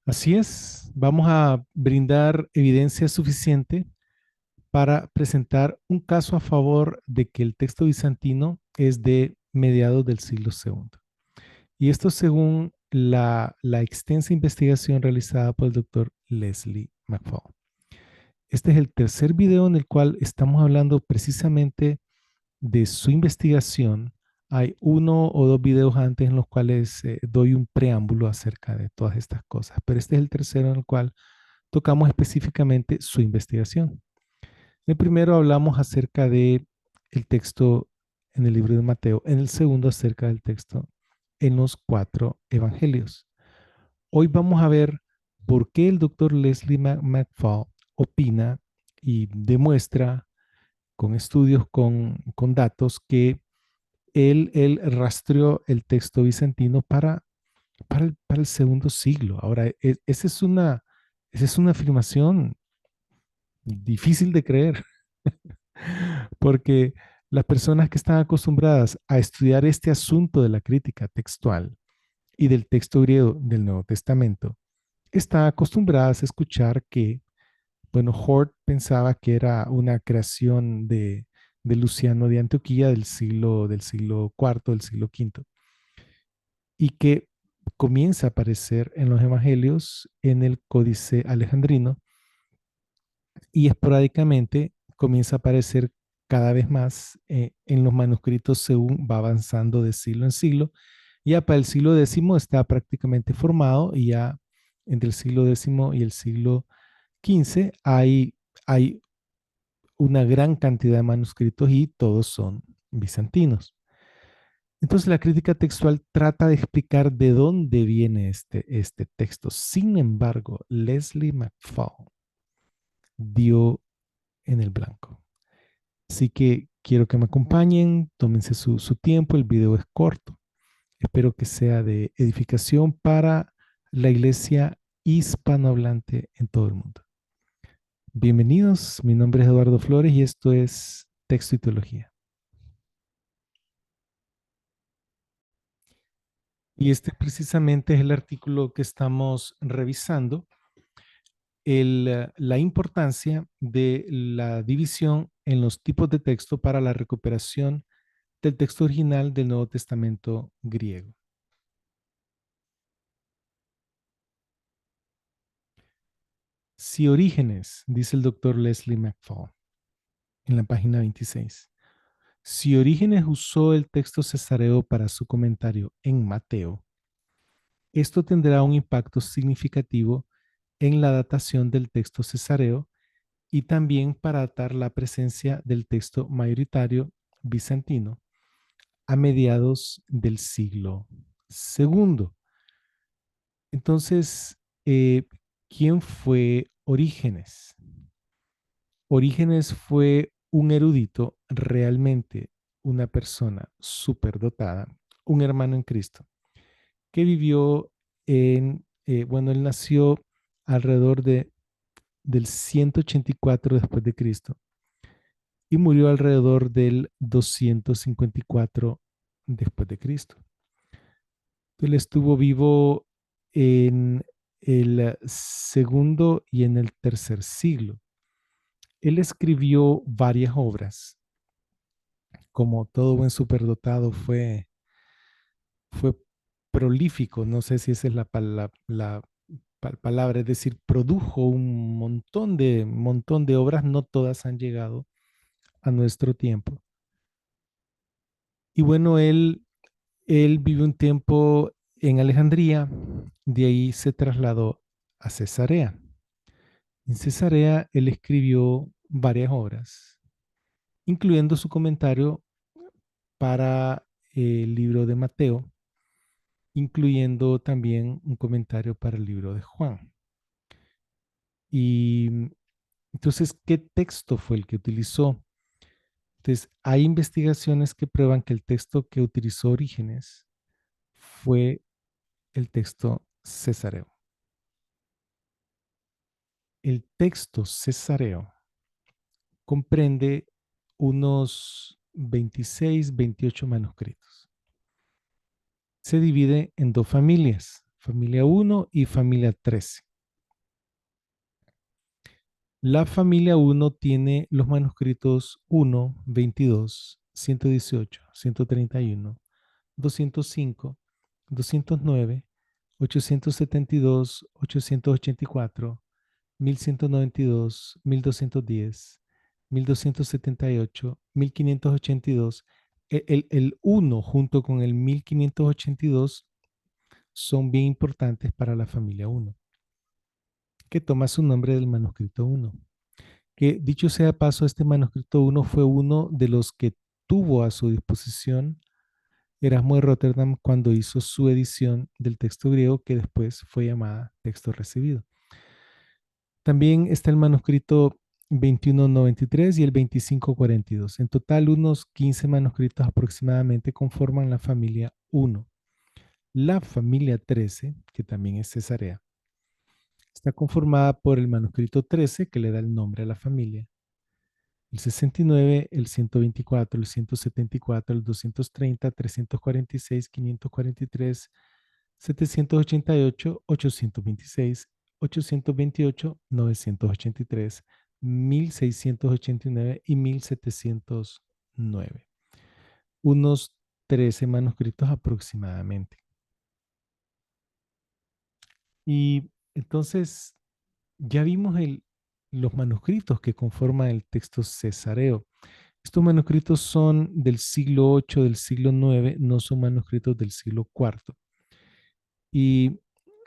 Así es, vamos a brindar evidencia suficiente para presentar un caso a favor de que el texto bizantino es de mediados del siglo segundo. Y esto según la extensa investigación realizada por el doctor Leslie McFall. Este es el tercer video en el cual estamos hablando precisamente de su investigación. Hay uno o dos videos antes en los cuales doy un preámbulo acerca de todas estas cosas, pero este es el tercero en el cual tocamos específicamente su investigación. En el primero hablamos acerca de el texto en el libro de Mateo, en el segundo acerca del texto en los cuatro evangelios. Hoy vamos a ver por qué el doctor Leslie McFall opina y demuestra con estudios, con datos, que él rastreó el texto bizantino para el segundo siglo. Ahora, esa es una afirmación difícil de creer, porque las personas que están acostumbradas a estudiar este asunto de la crítica textual y del texto griego del Nuevo Testamento, están acostumbradas a escuchar que, bueno, Hort pensaba que era una creación de Luciano de Antioquía del siglo cuarto, del siglo quinto, y que comienza a aparecer en los evangelios, en el Códice Alejandrino, y esporádicamente comienza a aparecer cada vez más en los manuscritos según va avanzando de siglo en siglo. Ya para el siglo X está prácticamente formado, y ya entre el siglo X y el siglo XV hay una gran cantidad de manuscritos y todos son bizantinos. Entonces la crítica textual trata de explicar de dónde viene este texto. Sin embargo, Leslie McFall dio en el blanco. Así que quiero que me acompañen, tómense su tiempo, el video es corto. Espero que sea de edificación para la iglesia hispanohablante en todo el mundo. Bienvenidos, mi nombre es Eduardo Flores y esto es Texto y Teología. Y este precisamente es el artículo que estamos revisando, la importancia de la división en los tipos de texto para la recuperación del texto original del Nuevo Testamento griego. Si Orígenes, dice el doctor Leslie McFall en la página 26, si Orígenes usó el texto cesareo para su comentario en Mateo, esto tendrá un impacto significativo en la datación del texto cesareo y también para datar la presencia del texto mayoritario bizantino a mediados del siglo segundo. Entonces, ¿quién fue Orígenes? Orígenes fue un erudito, realmente una persona superdotada, un hermano en Cristo, que vivió bueno, él nació alrededor del 184 después de Cristo y murió alrededor del 254 después de Cristo. Él estuvo vivo en el segundo y en el tercer siglo. Él escribió varias obras. Como todo buen superdotado, fue prolífico, no sé si esa es la palabra, es decir, produjo un montón de obras, no todas han llegado a nuestro tiempo. Y bueno, él vivió un tiempo en Alejandría, de ahí se trasladó a Cesarea. En Cesarea él escribió varias obras, incluyendo su comentario para el libro de Mateo, incluyendo también un comentario para el libro de Juan. Y entonces, ¿qué texto fue el que utilizó? Entonces, hay investigaciones que prueban que el texto que utilizó Orígenes fue el texto cesareo. El texto cesareo comprende unos 26, 28 manuscritos. Se divide en dos familias. familia 1 y familia 13. La familia 1 tiene los manuscritos 1, 22, 118, 131, 205, 209, 872, 884, 1192, 1210, 1278, 1582. El 1 junto con el 1582 son bien importantes para la familia 1, que toma su nombre del manuscrito 1. Que dicho sea de paso, este manuscrito 1 fue uno de los que tuvo a su disposición Erasmo de Rotterdam cuando hizo su edición del texto griego, que después fue llamada texto recibido. También está el manuscrito 2193 y el 2542. En total, unos 15 manuscritos aproximadamente conforman la familia 1. La familia 13, que también es cesarea, está conformada por el manuscrito 13, que le da el nombre a la familia, el 69, el 124, el 174, el 230, 346, 543, 788, 826, 828, 983, 1689 y 1709. Unos 13 manuscritos aproximadamente. Y entonces ya vimos los manuscritos que conforman el texto cesareo. Estos manuscritos son del siglo VIII, del siglo IX, no son manuscritos del siglo IV. Y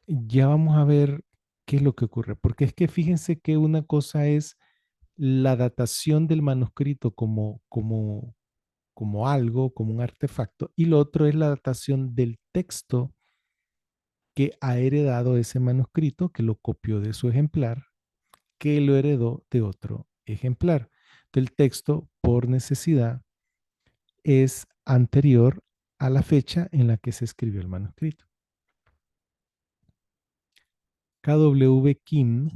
ya vamos a ver qué es lo que ocurre, porque es que fíjense que una cosa es la datación del manuscrito como algo, como un artefacto, y lo otro es la datación del texto que ha heredado ese manuscrito, que lo copió de su ejemplar, que lo heredó de otro ejemplar. El texto, por necesidad, es anterior a la fecha en la que se escribió el manuscrito. KW Kim,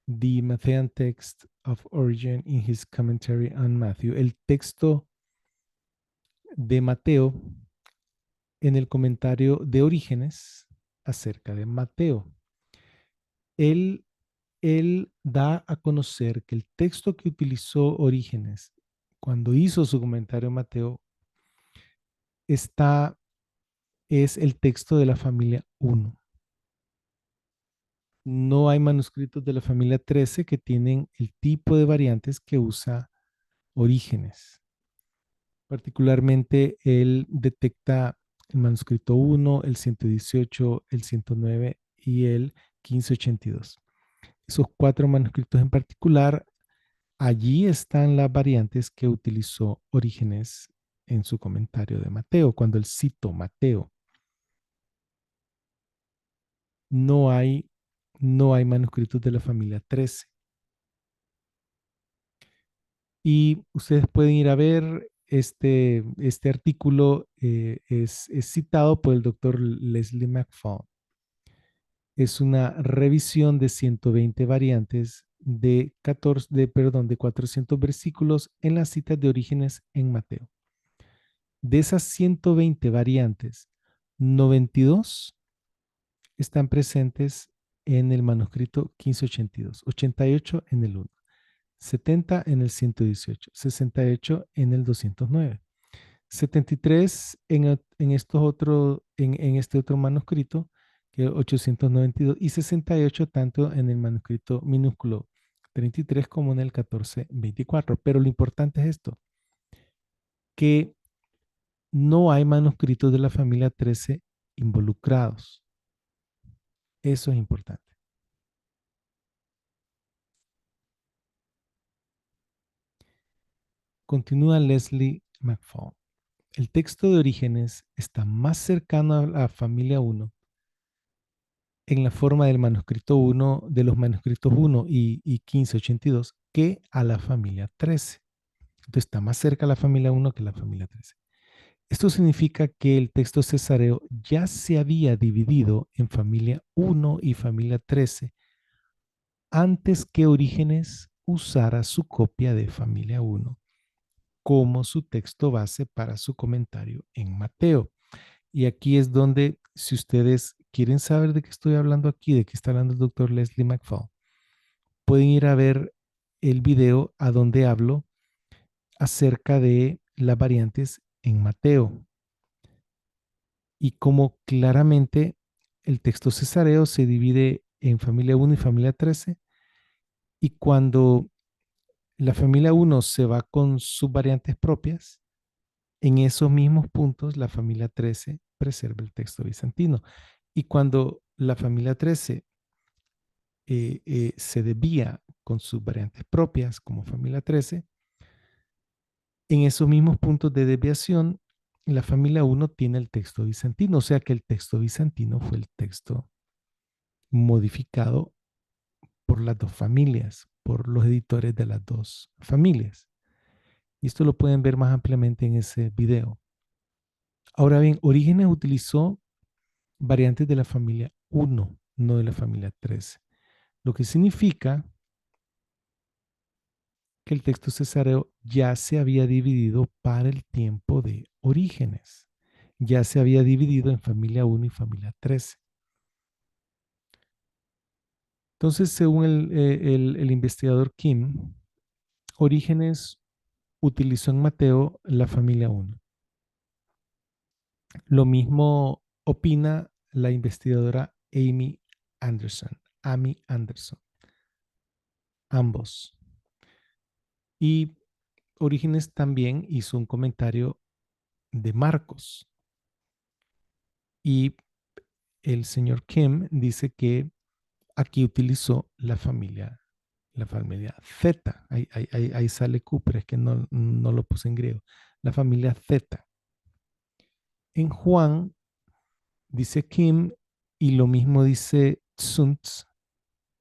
The Matthean Text of Origen in his Commentary on Matthew, el texto de Mateo en el comentario de Orígenes acerca de Mateo. Él, él da a conocer que el texto que utilizó Orígenes cuando hizo su comentario a Mateo es el texto de la familia 1. No hay manuscritos de la familia 13 que tienen el tipo de variantes que usa Orígenes. Particularmente, él detecta el manuscrito 1, el 118, el 109 y el 1582. Esos 4 manuscritos en particular, allí están las variantes que utilizó Orígenes en su comentario de Mateo, cuando él citó Mateo. No hay, no hay manuscritos de la familia 13. Y ustedes pueden ir a ver este artículo, es citado por el doctor Leslie McFaul. Es una revisión de 120 variantes de 400 versículos en las citas de Orígenes en Mateo. De esas 120 variantes, 92 están presentes en el manuscrito 1582, 88 en el 1, 70 en el 118, 68 en el 209, 73 en este otro manuscrito, que es 892, y 68 tanto en el manuscrito minúsculo 33 como en el 1424. Pero lo importante es esto, que no hay manuscritos de la familia 13 involucrados. Eso es importante. Continúa Leslie McFaul. El texto de Orígenes está más cercano a la familia 1 en la forma del manuscrito 1, de los manuscritos 1 y 1582, que a la familia 13. Entonces está más cerca a la familia 1 que la familia 13. Esto significa que el texto cesareo ya se había dividido en familia 1 y familia 13 antes que Orígenes usara su copia de familia 1 como su texto base para su comentario en Mateo. Y aquí es donde, si ustedes quieren saber de qué estoy hablando aquí, de qué está hablando el doctor Leslie McFall, pueden ir a ver el video a donde hablo acerca de las variantes en Mateo y cómo claramente el texto cesareo se divide en familia 1 y familia 13, y cuando la familia 1 se va con sus variantes propias, en esos mismos puntos la familia 13 preserva el texto bizantino. Y cuando la familia 13 se desvía con sus variantes propias como familia 13, en esos mismos puntos de desviación, la familia 1 tiene el texto bizantino, o sea que el texto bizantino fue el texto modificado por las dos familias, por los editores de las dos familias. Y esto lo pueden ver más ampliamente en ese video. Ahora bien, Orígenes utilizó variantes de la familia 1, no de la familia 13, lo que significa que el texto cesareo ya se había dividido para el tiempo de Orígenes. Ya se había dividido en familia 1 y familia 13. Entonces, según el investigador Kim, Orígenes utilizó en Mateo la familia 1. Lo mismo opina la investigadora Amy Anderson, ambos. Y Orígenes también hizo un comentario de Marcos. Y el señor Kim dice que aquí utilizó la familia Z. Ahí sale Q, pero es que no lo puse en griego. La familia Z. En Juan dice Kim, y lo mismo dice Tsuntz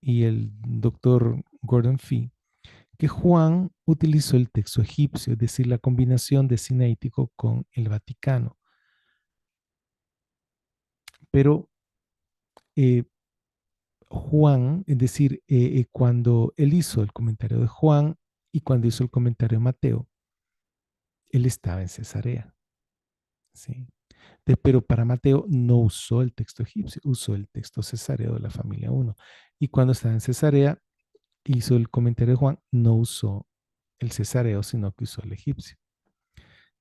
y el doctor Gordon Fee, que Juan utilizó el texto egipcio, es decir, la combinación de Sinaítico con el Vaticano. Pero eh, Juan, es decir, cuando él hizo el comentario de Juan y cuando hizo el comentario de Mateo, él estaba en Cesarea. ¿Sí? Pero para Mateo no usó el texto egipcio, usó el texto cesareo de la familia 1. Y cuando estaba en Cesarea, hizo el comentario de Juan, no usó el cesareo, sino que usó el egipcio.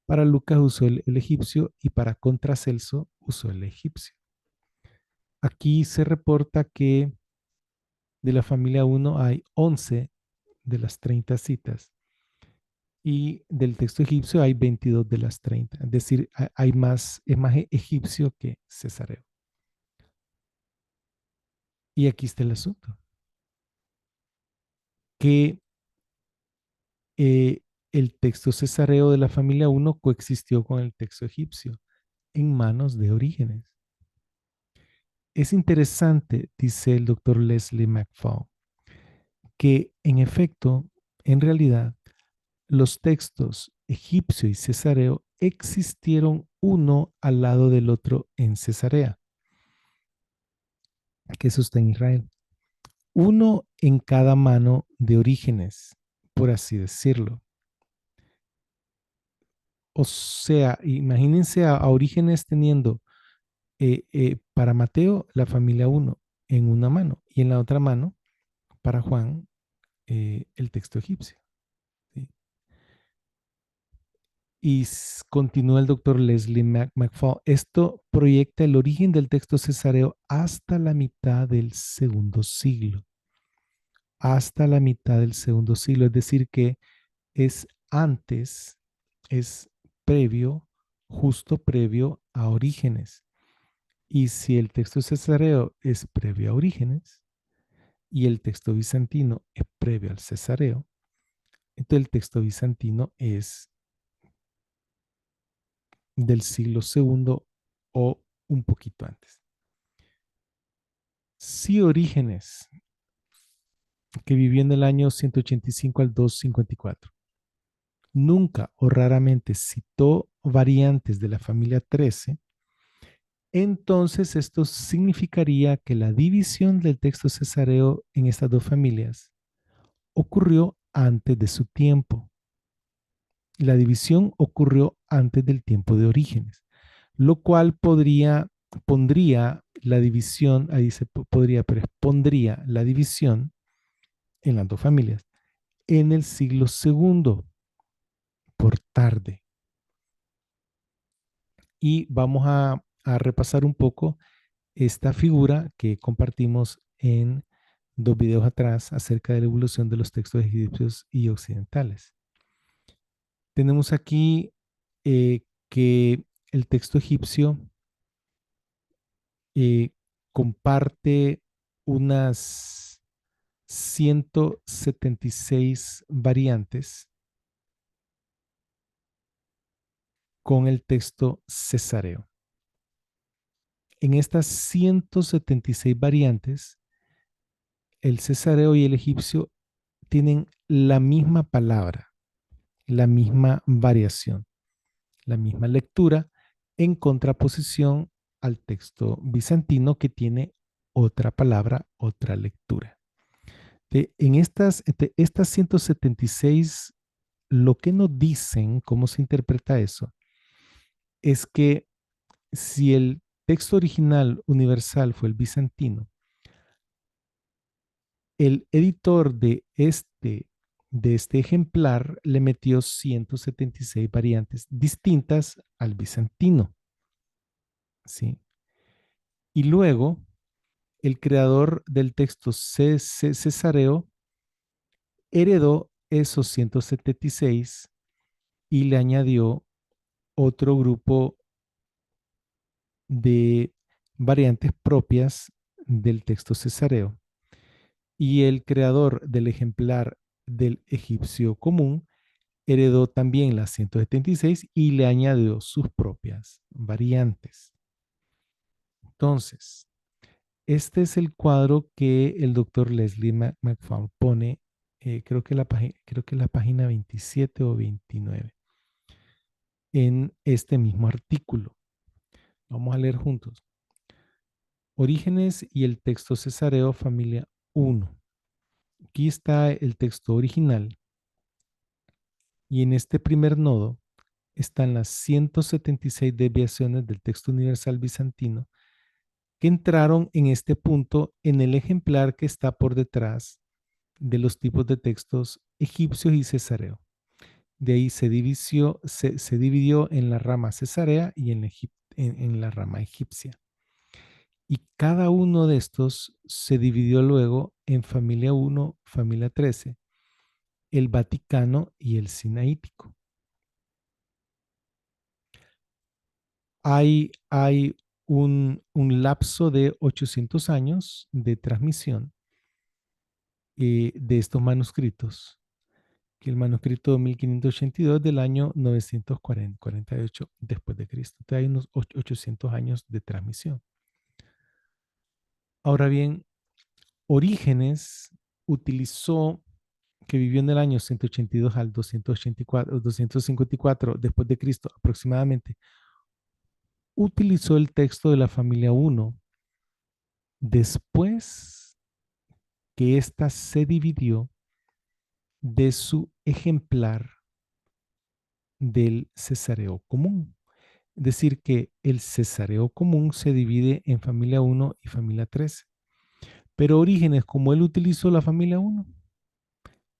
Para Lucas usó el egipcio y para Contracelso usó el egipcio. Aquí se reporta que de la familia 1 hay 11 de las 30 citas y del texto egipcio hay 22 de las 30. Es decir, hay más, es más egipcio que cesareo. Y aquí está el asunto, que eh, el texto cesareo de la familia 1 coexistió con el texto egipcio en manos de Orígenes. Es interesante, dice el doctor Leslie McFall, que en efecto, en realidad, los textos egipcio y cesareo existieron uno al lado del otro en Cesarea, que eso está en Israel. Uno en cada mano de Orígenes, por así decirlo. O sea, imagínense a Orígenes teniendo para Mateo la familia 1 en una mano y en la otra mano para Juan el texto egipcio. ¿Sí? Y continúa el doctor Leslie McFall. Esto proyecta el origen del texto cesareo hasta la mitad del segundo siglo. Hasta la mitad del segundo siglo. Es decir, que es antes, es previo, justo previo a Orígenes. Y si el texto cesareo es previo a Orígenes y el texto bizantino es previo al cesareo, entonces el texto bizantino es del siglo segundo o un poquito antes. Si Orígenes, que vivió en el año 185 al 254, nunca o raramente citó variantes de la familia 13, entonces esto significaría que la división del texto cesareo en estas dos familias ocurrió antes de su tiempo. La división ocurrió antes del tiempo de Orígenes, lo cual podría pondría la división, ahí se podría, pero pondría la división en las dos familias en el siglo segundo, por tarde. Y vamos a repasar un poco esta figura que compartimos en dos videos atrás acerca de la evolución de los textos egipcios y occidentales. Tenemos aquí que el texto egipcio eh, comparte unas 176 variantes con el texto cesareo. En estas 176 variantes, el cesareo y el egipcio tienen la misma palabra, la misma variación, la misma lectura, en contraposición al texto bizantino que tiene otra palabra, otra lectura. En estas 176, lo que nos dicen, cómo se interpreta eso, es que si el texto original universal fue el bizantino, el editor de este ejemplar le metió 176 variantes distintas al bizantino, ¿sí? Y luego, el creador del texto cesareo heredó esos 176 y le añadió otro grupo de variantes propias del texto cesareo. Y el creador del ejemplar del egipcio común heredó también las 176 y le añadió sus propias variantes. Entonces, este es el cuadro que el doctor Leslie McFaul pone, creo que la página 27 o 29, en este mismo artículo. Vamos a leer juntos. Orígenes y el texto cesareo, familia 1. Aquí está el texto original y en este primer nodo están las 176 desviaciones del texto universal bizantino que entraron en este punto en el ejemplar que está por detrás de los tipos de textos egipcios y cesareo. De ahí se dividió en la rama cesarea y en la rama egipcia. Y cada uno de estos se dividió luego en familia 1, familia 13, el Vaticano y el Sinaítico. Hay un lapso de 800 años de transmisión de estos manuscritos, que el manuscrito de 1582 del año 948 después de Cristo. Entonces hay unos 800 años de transmisión. Ahora bien, Orígenes utilizó, que vivió en el año 182 al 284, 254 después de Cristo aproximadamente, utilizó el texto de la familia 1 después que ésta se dividió de su ejemplar del cesareo común. Es decir, que el cesareo común se divide en familia 1 y familia 13. Pero Orígenes, como él utilizó la familia 1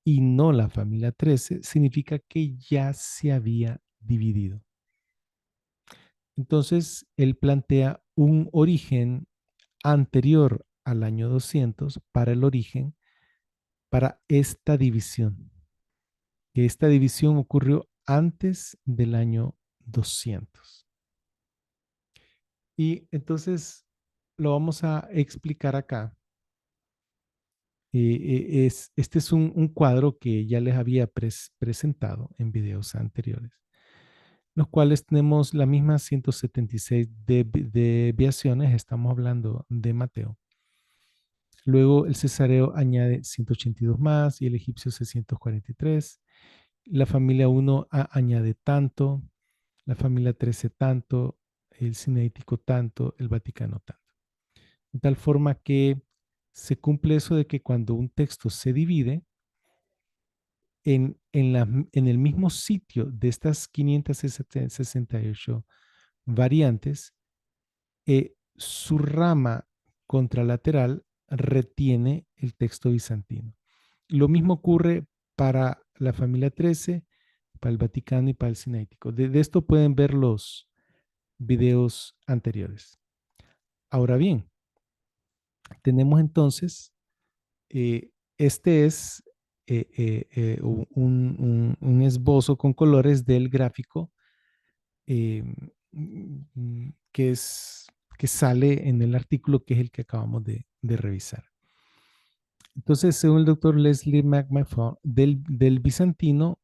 y no la familia 13, significa que ya se había dividido. Entonces, él plantea un origen anterior al año 200 para el origen, para esta división. Que esta división ocurrió antes del año 200. Y entonces lo vamos a explicar acá. Este es un cuadro que ya les había presentado en videos anteriores, los cuales tenemos las mismas 176 desviaciones, estamos hablando de Mateo. Luego el cesareo añade 182 más y el egipcio 643. La familia 1 añade tanto, la familia 13 tanto, el Sinaítico tanto, el Vaticano tanto. De tal forma que se cumple eso de que cuando un texto se divide en el mismo sitio de estas 568 variantes, su rama contralateral retiene el texto bizantino. Lo mismo ocurre para la familia 13, para el Vaticano y para el Sinaítico. De esto pueden ver los videos anteriores. Ahora bien, tenemos entonces, este es un esbozo con colores del gráfico eh, que, que sale en el artículo que es el que acabamos de revisar. Entonces, según el doctor Leslie McMahon, del bizantino,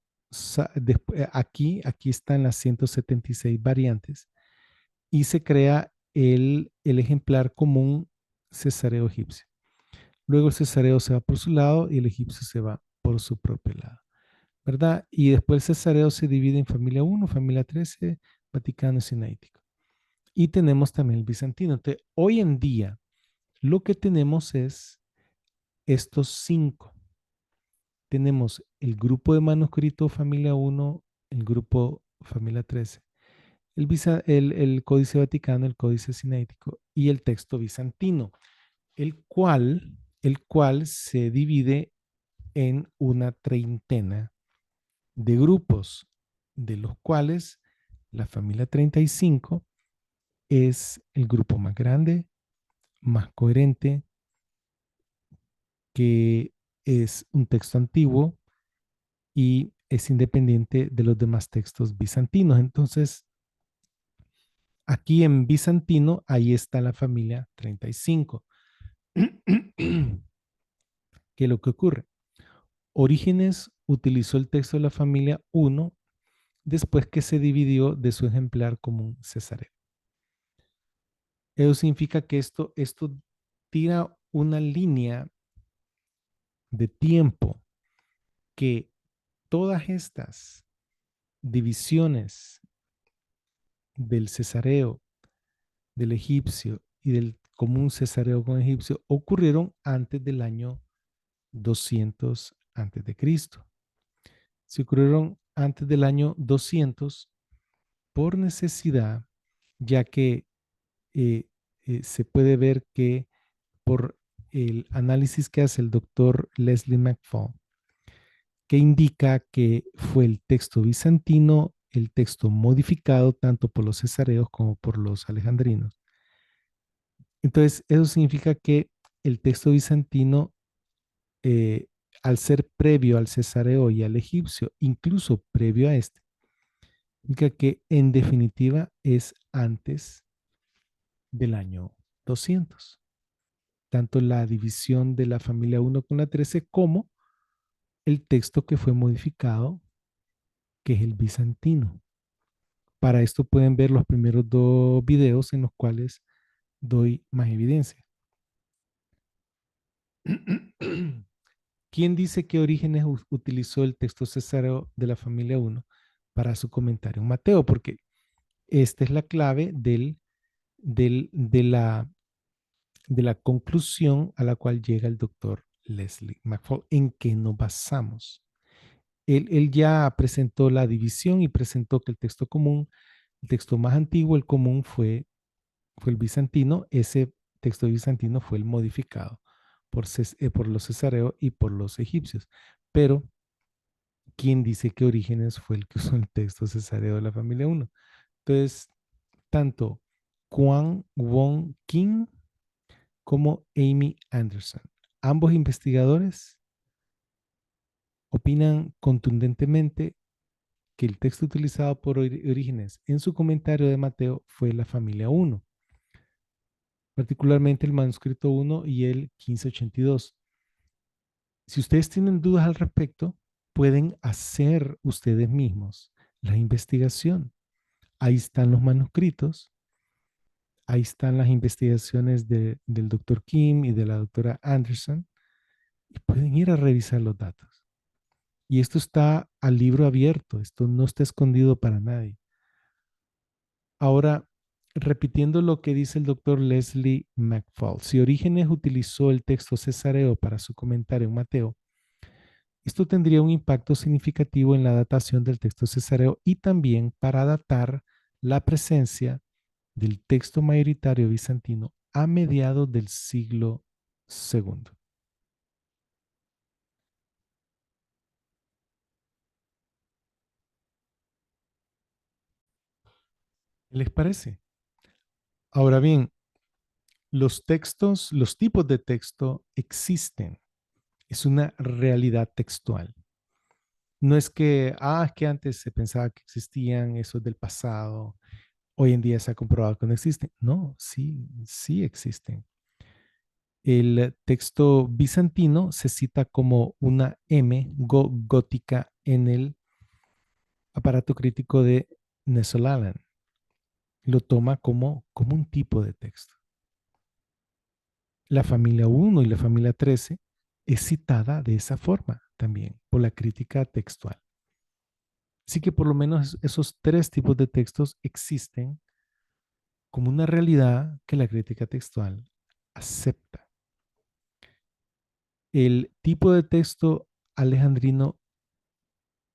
aquí están las 176 variantes y se crea el ejemplar común cesareo egipcio. Luego el cesareo se va por su lado y el egipcio se va por su propio lado, ¿verdad? Y después el cesareo se divide en familia 1, familia 13, Vaticano y Sinaítico. Y tenemos también el bizantino. Entonces, hoy en día lo que tenemos es estos 5. Tenemos el grupo de manuscrito familia 1, el grupo familia 13, el códice vaticano, el códice sinaítico y el texto bizantino, el cual se divide en una treintena de grupos, de los cuales la familia 35 es el grupo más grande, más coherente, que es un texto antiguo y es independiente de los demás textos bizantinos. Entonces, aquí en bizantino, ahí está la familia 35. ¿Qué es lo que ocurre? Orígenes utilizó el texto de la familia 1 después que se dividió de su ejemplar común cesareo. Eso significa que esto tira una línea de tiempo que todas estas divisiones del cesareo, del egipcio y del común cesareo con egipcio ocurrieron antes del año 200 antes de Cristo. Se ocurrieron antes del año 200 por necesidad, ya que eh, se puede ver que por el análisis que hace el doctor Leslie McFall, que indica que fue el texto bizantino, el texto modificado tanto por los cesareos como por los alejandrinos. Entonces, eso significa que el texto bizantino, eh, al ser previo al cesareo y al egipcio, incluso previo a este, significa que en definitiva es antes del año 200. Tanto la división de la familia 1 con la 13 como el texto que fue modificado, que es el bizantino. Para esto pueden ver los primeros dos videos en los cuales doy más evidencia. ¿Quién dice que Orígenes utilizó el texto cesáreo de la familia 1 para su comentario en Mateo? Porque esta es la clave de la conclusión a la cual llega el doctor Leslie McFall. ¿En qué nos basamos? Él ya presentó la división y presentó que el texto común, el texto más antiguo, el común fue el bizantino. Ese texto bizantino fue el modificado por los cesareos y por los egipcios. Pero, ¿quién dice que Orígenes fue el que usó el texto cesareo de la familia 1? Entonces, tanto Kwang Wong Kim como Amy Anderson, ambos investigadores, opinan contundentemente que el texto utilizado por Orígenes en su comentario de Mateo fue la familia 1, particularmente el manuscrito 1 y el 1582. Si ustedes tienen dudas al respecto, pueden hacer ustedes mismos la investigación. Ahí están los manuscritos, ahí están las investigaciones del doctor Kim y de la doctora Anderson, y pueden ir a revisar los datos. Y esto está al libro abierto, esto no está escondido para nadie. Ahora, repitiendo lo que dice el doctor Leslie McFall, si Orígenes utilizó el texto cesareo para su comentario en Mateo, esto tendría un impacto significativo en la datación del texto cesareo y también para datar la presencia del texto mayoritario bizantino a mediados del siglo segundo. ¿Qué les parece? Ahora bien, los textos, los tipos de texto existen. Es una realidad textual. No es que, es que antes se pensaba que existían, eso es del pasado, hoy en día se ha comprobado que no existen. No, sí, sí existen. El texto bizantino se cita como una gótica en el aparato crítico de Nesolalan. Lo toma como un tipo de texto. La familia uno y la familia 13 es citada de esa forma también por la crítica textual. Así que por lo menos esos tres tipos de textos existen como una realidad que la crítica textual acepta. El tipo de texto alejandrino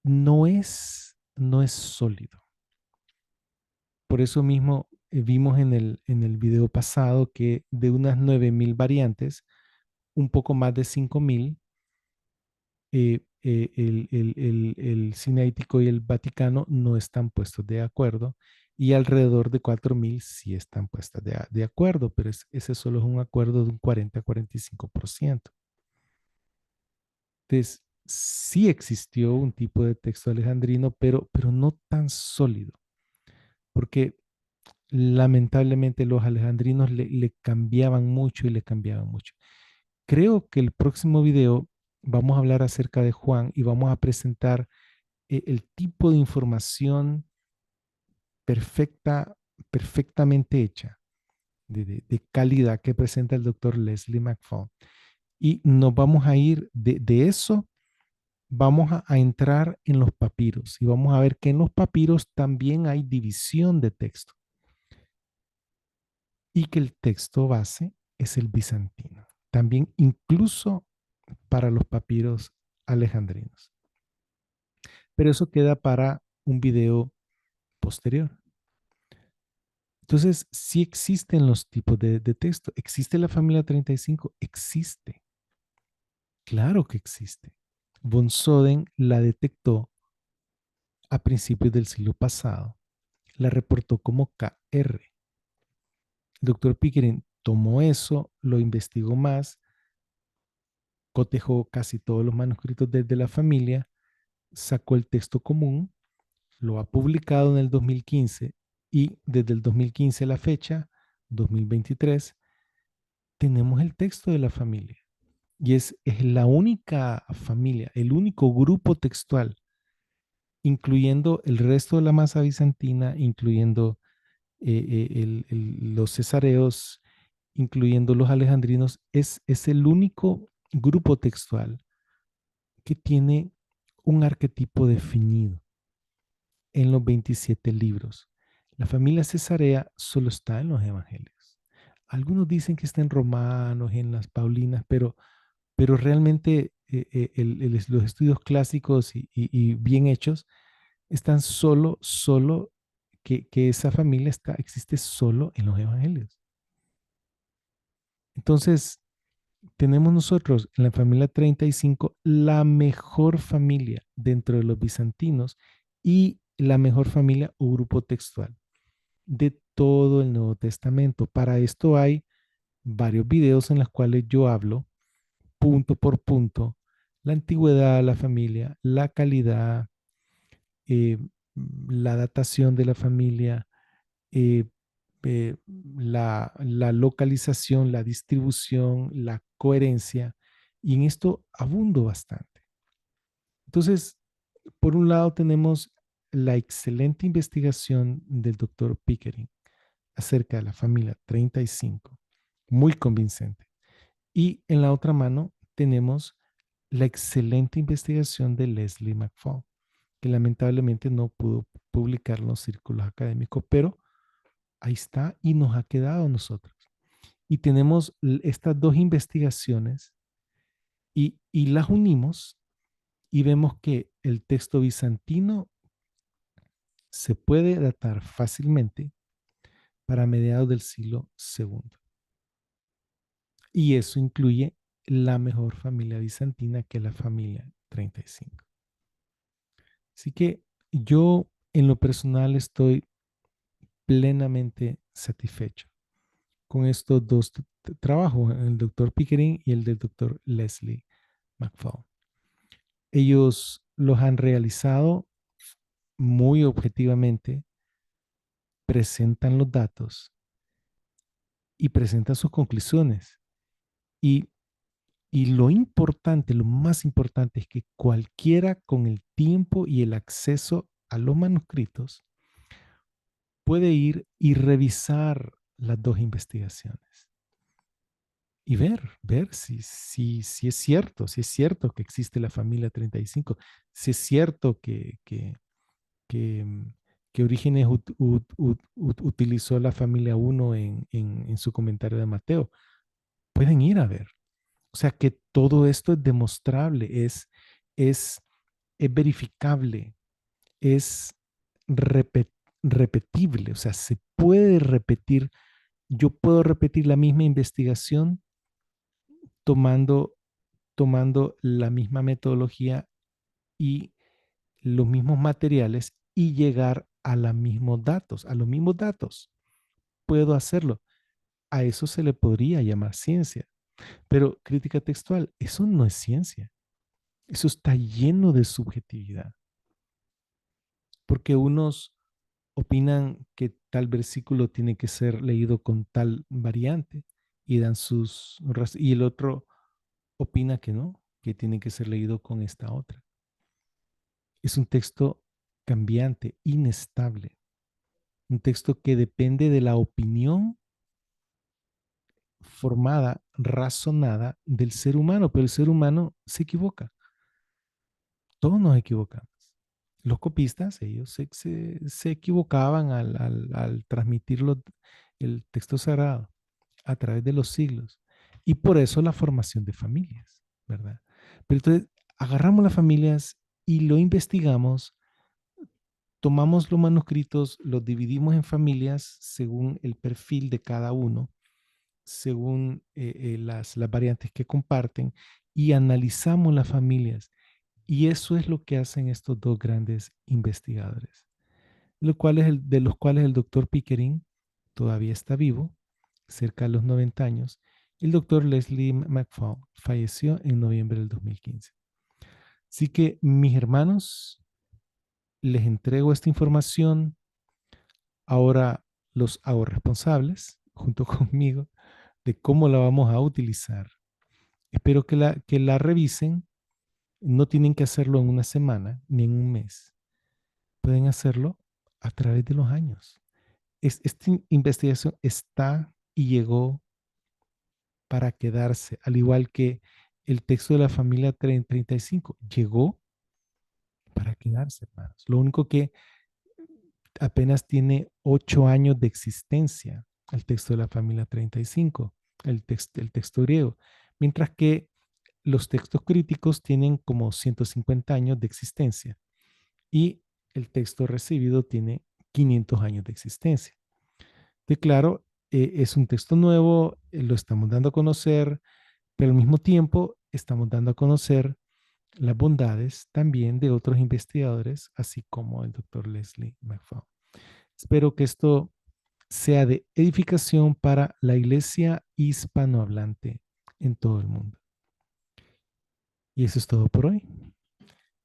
no es sólido. Por eso mismo vimos en el video pasado que de unas 9.000 variantes, un poco más de 5.000, el Sinaítico y el Vaticano no están puestos de acuerdo y alrededor de 4.000 sí están puestas de acuerdo, pero ese solo es un acuerdo de un 40-45%. Entonces, sí existió un tipo de texto alejandrino, pero no tan sólido, porque lamentablemente los alejandrinos le cambiaban mucho y le cambiaban mucho. Creo que el próximo video vamos a hablar acerca de Juan y vamos a presentar el tipo de información perfecta, perfectamente hecha, de calidad que presenta el doctor Leslie McFall. Y nos vamos a ir de eso, vamos a entrar en los papiros y vamos a ver que en los papiros también hay división de texto y que el texto base es el bizantino. También incluso para los papiros alejandrinos. Pero eso queda para un video posterior. Entonces, sí existen los tipos de texto. ¿Existe la familia 35? Existe. Claro que existe. Von Soden la detectó a principios del siglo pasado. La reportó como KR. El doctor Pickering tomó eso, lo investigó más, cotejó casi todos los manuscritos desde la familia, sacó el texto común, lo ha publicado en el 2015 y desde el 2015 a la fecha, 2023, tenemos el texto de la familia. Y es la única familia, el único grupo textual, incluyendo el resto de la masa bizantina, incluyendo los cesareos, incluyendo los alejandrinos, es el único grupo textual que tiene un arquetipo definido en los 27 libros. La familia cesarea solo está en los evangelios. Algunos dicen que está en Romanos, en las Paulinas, pero realmente los estudios clásicos y bien hechos están solo que esa familia existe solo en los evangelios. Entonces, tenemos nosotros en la familia 35 la mejor familia dentro de los bizantinos y la mejor familia o grupo textual de todo el Nuevo Testamento. Para esto hay varios videos en los cuales yo hablo punto por punto la antigüedad de la familia, la calidad, eh, la datación de la familia, eh, la localización, la distribución, la coherencia, y en esto abundo bastante. Entonces, por un lado tenemos la excelente investigación del doctor Pickering acerca de la familia 35, muy convincente. Y en la otra mano tenemos la excelente investigación de Leslie McFall, que lamentablemente no pudo publicar en los círculos académicos, pero ahí está y nos ha quedado a nosotros. Y tenemos estas dos investigaciones y las unimos y vemos que el texto bizantino se puede datar fácilmente para mediados del siglo segundo. Y eso incluye la mejor familia bizantina, que es la familia 35. Así que yo en lo personal estoy plenamente satisfecho con estos dos trabajos, el doctor Pickering y el del doctor Leslie McFall. Ellos los han realizado muy objetivamente, presentan los datos y presentan sus conclusiones. Y, y lo importante, lo más importante es que cualquiera con el tiempo y el acceso a los manuscritos puede ir y revisar las dos investigaciones y ver si es cierto que existe la familia 35, si es cierto que, mm, que Orígenes utilizó la familia uno en su comentario de Mateo. Pueden ir a ver. O sea que todo esto es demostrable, es, es verificable, es repet- repetible, o sea, se puede repetir. Yo puedo repetir la misma investigación tomando, tomando la misma metodología y los mismos materiales y llegar a los mismos datos, a los mismos datos. Puedo hacerlo. A eso se le podría llamar ciencia. Pero crítica textual, eso no es ciencia. Eso está lleno de subjetividad. Porque unos opinan que tal versículo tiene que ser leído con tal variante y dan y el otro opina que no, que tiene que ser leído con esta otra. Es un texto cambiante, inestable, un texto que depende de la opinión formada, razonada del ser humano, pero el ser humano se equivoca. Todos nos equivocamos. Los copistas, ellos se equivocaban al transmitir el texto sagrado a través de los siglos. Y por eso la formación de familias, ¿verdad? Pero entonces agarramos las familias y lo investigamos, tomamos los manuscritos, los dividimos en familias según el perfil de cada uno, según las variantes que comparten, y analizamos las familias. Y eso es lo que hacen estos dos grandes investigadores, de los cuales el doctor Pickering todavía está vivo, cerca de los 90 años. El doctor Leslie McFall falleció en noviembre del 2015. Así que, mis hermanos, les entrego esta información. Ahora los hago responsables, junto conmigo, de cómo la vamos a utilizar. Espero que la revisen. No tienen que hacerlo en una semana ni en un mes. Pueden hacerlo a través de los años. Esta investigación está y llegó para quedarse, al igual que el texto de la familia 35 llegó para quedarse, hermanos. Lo único que apenas tiene 8 años de existencia, el texto de la familia 35, el texto griego, mientras que los textos críticos tienen como 150 años de existencia y el texto recibido tiene 500 años de existencia. Que claro, es un texto nuevo, lo estamos dando a conocer, pero al mismo tiempo estamos dando a conocer las bondades también de otros investigadores, así como el doctor Leslie McFall. Espero que esto sea de edificación para la iglesia hispanohablante en todo el mundo. Y eso es todo por hoy.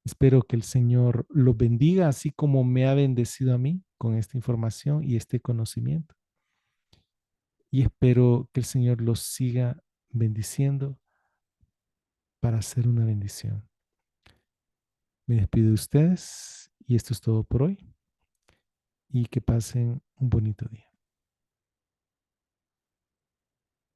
Espero que el Señor los bendiga, así como me ha bendecido a mí con esta información y este conocimiento. Y espero que el Señor los siga bendiciendo para hacer una bendición. Me despido de ustedes y esto es todo por hoy. Y que pasen un bonito día.